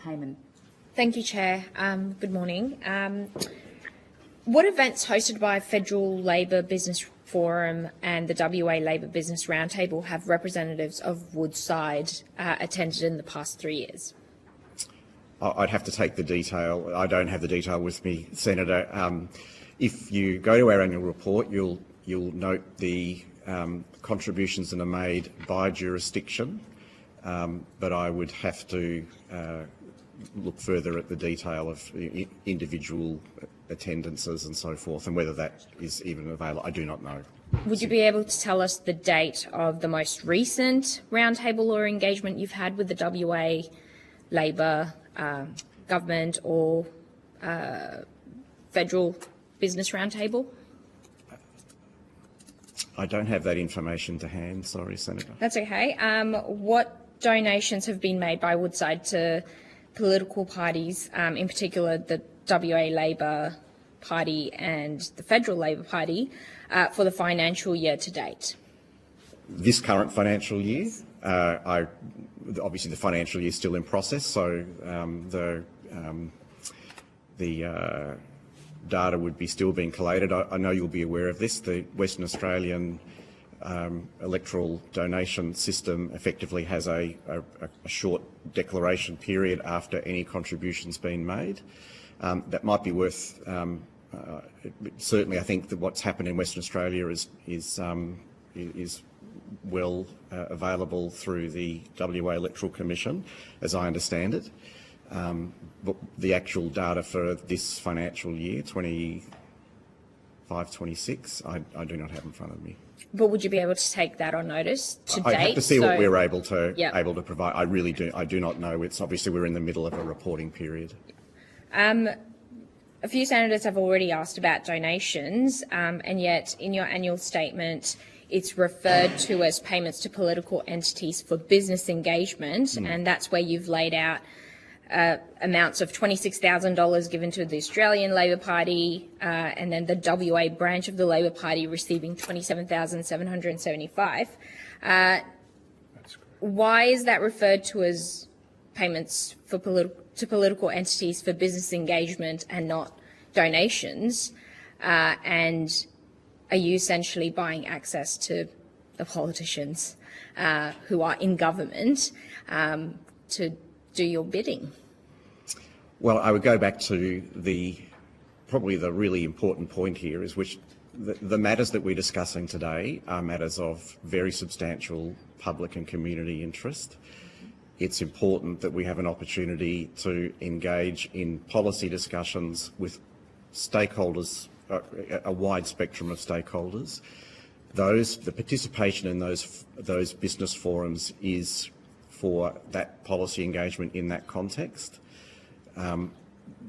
Payman. Thank you, Chair. Good morning. What events hosted by Federal Labor Business Forum and the WA Labor Business Roundtable have representatives of Woodside attended in the past 3 years? I'd have to take the detail. I don't have the detail with me, Senator. If you go to our annual report, you'll note the contributions that are made by jurisdiction, but I would have to look further at the detail of individual attendances and so forth, and whether that is even available. I do not know. Would you be able to tell us the date of the most recent roundtable or engagement you've had with the WA Labor government or Federal Business Roundtable? I don't have that information to hand, sorry, Senator. That's okay. What donations have been made by Woodside to political parties, in particular the WA Labor Party and the Federal Labor Party, for the financial year to date? This current financial year, obviously the financial year is still in process, so the data would be still being collated. I know you'll be aware of this. The Western Australian electoral donation system effectively has a short declaration period after any contribution's been made. That might be worth. Certainly, I think that what's happened in Western Australia is well available through the WA Electoral Commission, as I understand it. But the actual data for this financial year, 25-26, I do not have in front of me. But would you be able to take that on notice to date? I have to see what we're able to provide. I really do. I do not know. It's obviously we're in the middle of a reporting period. A few senators have already asked about donations, and yet in your annual statement, it's referred to as payments to political entities for business engagement, and that's where you've laid out amounts of $26,000 given to the Australian Labor Party, and then the WA branch of the Labor Party receiving $27,775. Why is that referred to as payments for to political entities for business engagement and not donations? And are you essentially buying access to the politicians who are in government to do your bidding? Well, I would go back to probably the really important point here is the matters that we're discussing today are matters of very substantial public and community interest. It's important that we have an opportunity to engage in policy discussions with stakeholders, a wide spectrum of stakeholders. The participation in those business forums is for that policy engagement in that context.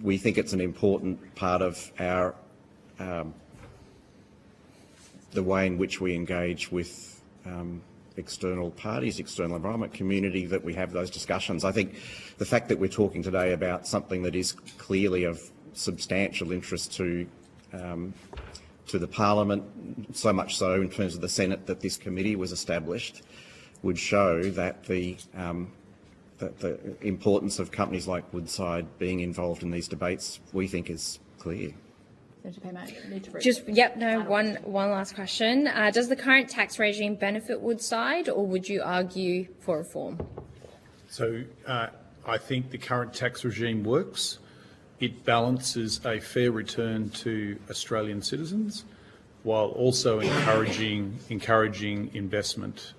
We think it's an important part of our the way in which we engage with external parties, external environment community, that we have those discussions. I think the fact that we're talking today about something that is clearly of substantial interest to the Parliament, so much so in terms of the Senate that this committee was established, would show that the importance of companies like Woodside being involved in these debates, we think, is clear. One last question. Does the current tax regime benefit Woodside, or would you argue for reform? So I think the current tax regime works. It balances a fair return to Australian citizens while also encouraging investment,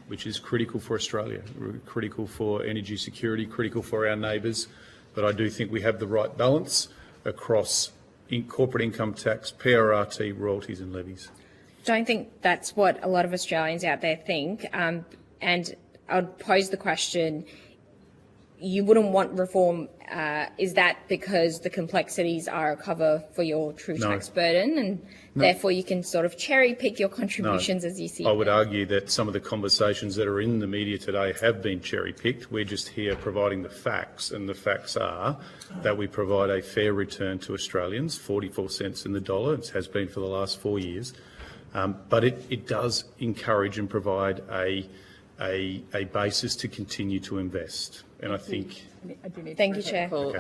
which is critical for Australia, critical for energy security, critical for our neighbours. But I do think we have the right balance across corporate income tax, PRRT, royalties and levies. Don't think that's what a lot of Australians out there think. And I'd pose the question, you wouldn't want reform. Is that because the complexities are a cover for your true tax burden, and therefore you can sort of cherry pick your contributions as you see I would argue that some of the conversations that are in the media today have been cherry picked. We're just here providing the facts, and the facts are that we provide a fair return to Australians, 44 cents in the dollar. It has been for the last 4 years. But it does encourage and provide a basis to continue to invest. And I think I do need to Thank you, make a Chair. call. Okay.